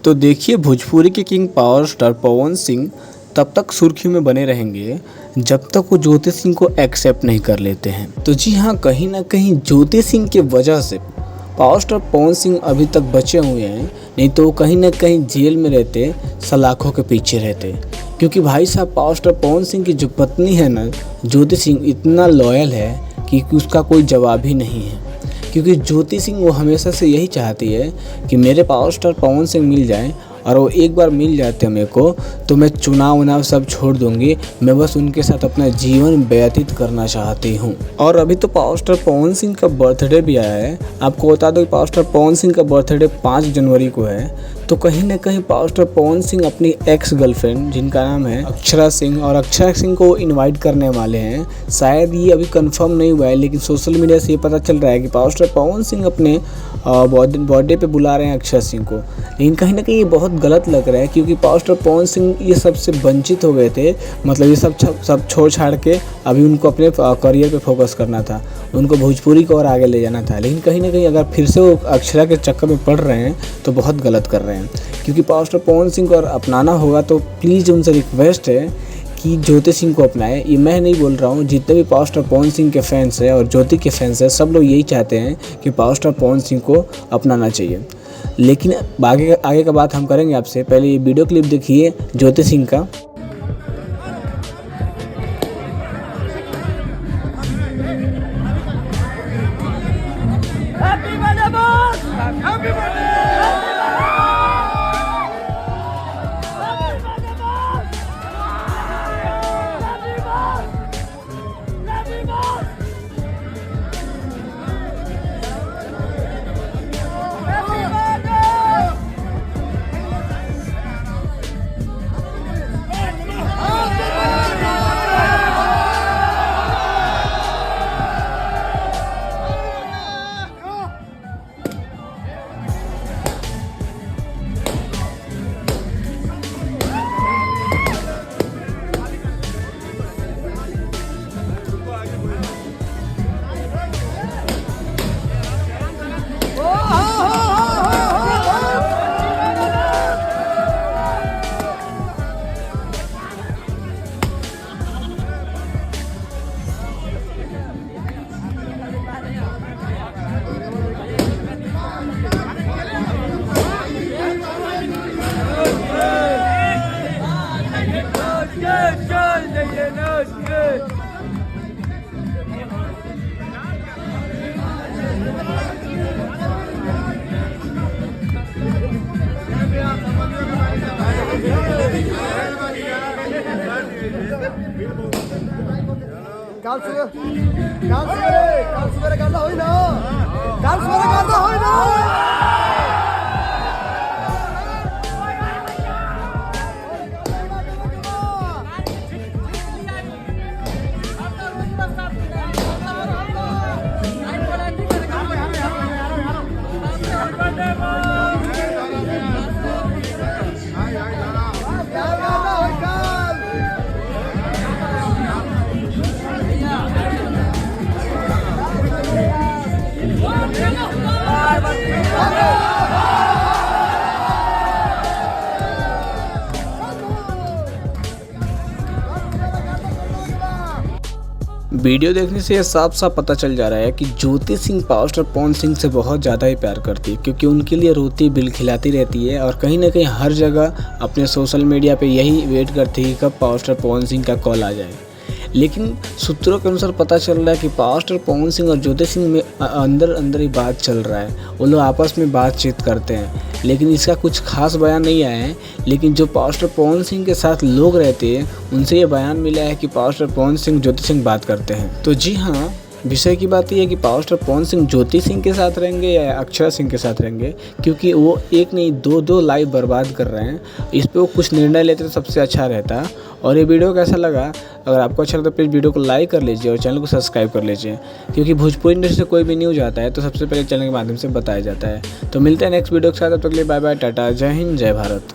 तो देखिए, भोजपुरी के king power star Pawan Singh तब तक सुर्खियों में बने रहेंगे जब तक वो ज्योति सिंह को एक्सेप्ट नहीं कर लेते हैं। तो जी हाँ, कहीं ना कहीं ज्योति सिंह के वजह से पावर स्टार पवन सिंह अभी तक बचे हुए हैं, नहीं तो वो कहीं ना कहीं जेल में रहते, सलाखों के पीछे रहते। क्योंकि भाई साहब, पावर स्टार पवन सिंह की जो पत्नी है ना, ज्योति सिंह, इतना लॉयल है कि उसका कोई जवाब ही नहीं है। क्योंकि ज्योति सिंह वो हमेशा से यही चाहती है कि मेरे पावर स्टार पवन सिंह मिल जाएं, और वो एक बार मिल जाते हैं मेरे को तो मैं चुनाव सब छोड़ दूंगी, मैं बस उनके साथ अपना जीवन व्यतीत करना चाहती हूँ। और अभी तो पावर स्टार पवन सिंह का बर्थडे भी आया है। आपको बता दो कि पावर स्टार पवन सिंह का बर्थडे 5 जनवरी को है। तो कहीं ना कहीं पावर स्टार पवन सिंह अपनी एक्स गर्लफ्रेंड, जिनका नाम है अक्षरा सिंह, और अक्षरा सिंह को इनवाइट करने वाले हैं। शायद ये अभी कंफर्म नहीं हुआ है, लेकिन सोशल मीडिया से ये पता चल रहा है कि पावर स्टार पवन सिंह अपने बर्थडे पे बुला रहे हैं अक्षरा सिंह को। लेकिन कहीं ना कहीं ये बहुत गलत लग रहा है, क्योंकि पावर स्टार पवन सिंह ये सबसे वंचित हो गए थे। मतलब ये सब छोड़ छाड़ के अभी उनको अपने करियर पे फोकस करना था, उनको भोजपुरी को और आगे ले जाना था। लेकिन कहीं ना कहीं अगर फिर से वो अक्षरा के चक्कर में पड़ रहे हैं तो बहुत गलत कर रहे हैं। क्योंकि पावर स्टार पवन सिंह को अगर अपनाना होगा तो प्लीज़ उनसे रिक्वेस्ट है कि ज्योति सिंह को अपनाएं। ये मैं नहीं बोल रहा हूँ, जितने भी पावर स्टार पवन सिंह के फैंस हैं और ज्योति के फैंस हैं, सब लोग यही चाहते हैं कि पावर स्टार पवन सिंह को अपनाना चाहिए। लेकिन आगे का बात हम करेंगे आपसे। पहले ये वीडियो क्लिप देखिए ज्योति सिंह का। वीडियो देखने से ये साफ साफ पता चल जा रहा है कि ज्योति सिंह पावर स्टार पवन सिंह से बहुत ज़्यादा ही प्यार करती है, क्योंकि उनके लिए रोती बिल खिलाती रहती है। और कहीं ना कहीं हर जगह अपने सोशल मीडिया पे यही वेट करती है कि कब पावर स्टार पवन सिंह का कॉल आ जाए। लेकिन सूत्रों के अनुसार पता चल रहा है कि पावर स्टार पवन सिंह और ज्योति सिंह में अंदर ही बात चल रहा है। वो लोग आपस में बातचीत करते हैं, लेकिन इसका कुछ खास बयान नहीं आया है। लेकिन जो पावर स्टार पवन सिंह के साथ लोग रहते हैं, उनसे ये बयान मिला है कि पावर स्टार पवन सिंह ज्योति सिंह बात करते हैं। तो जी हाँ, विषय की बात यह है कि पावर स्टार पवन सिंह ज्योति सिंह के साथ रहेंगे या अक्षरा सिंह के साथ रहेंगे, क्योंकि वो एक नहीं दो लाइफ बर्बाद कर रहे हैं। इस पर वो कुछ निर्णय लेते तो सबसे अच्छा रहता। और ये वीडियो कैसा लगा? अगर आपको अच्छा लगता है प्लीज़ वीडियो को लाइक कर लीजिए और चैनल को सब्सक्राइब कर लीजिए, क्योंकि भोजपुरी इंडस्ट्री से कोई भी न्यूज़ आता है तो सबसे पहले चैनल के माध्यम से बताया जाता है। तो मिलते हैं नेक्स्ट वीडियो के साथ। तब तक के लिए बाय बाय, टाटा, जय हिंद, जय भारत।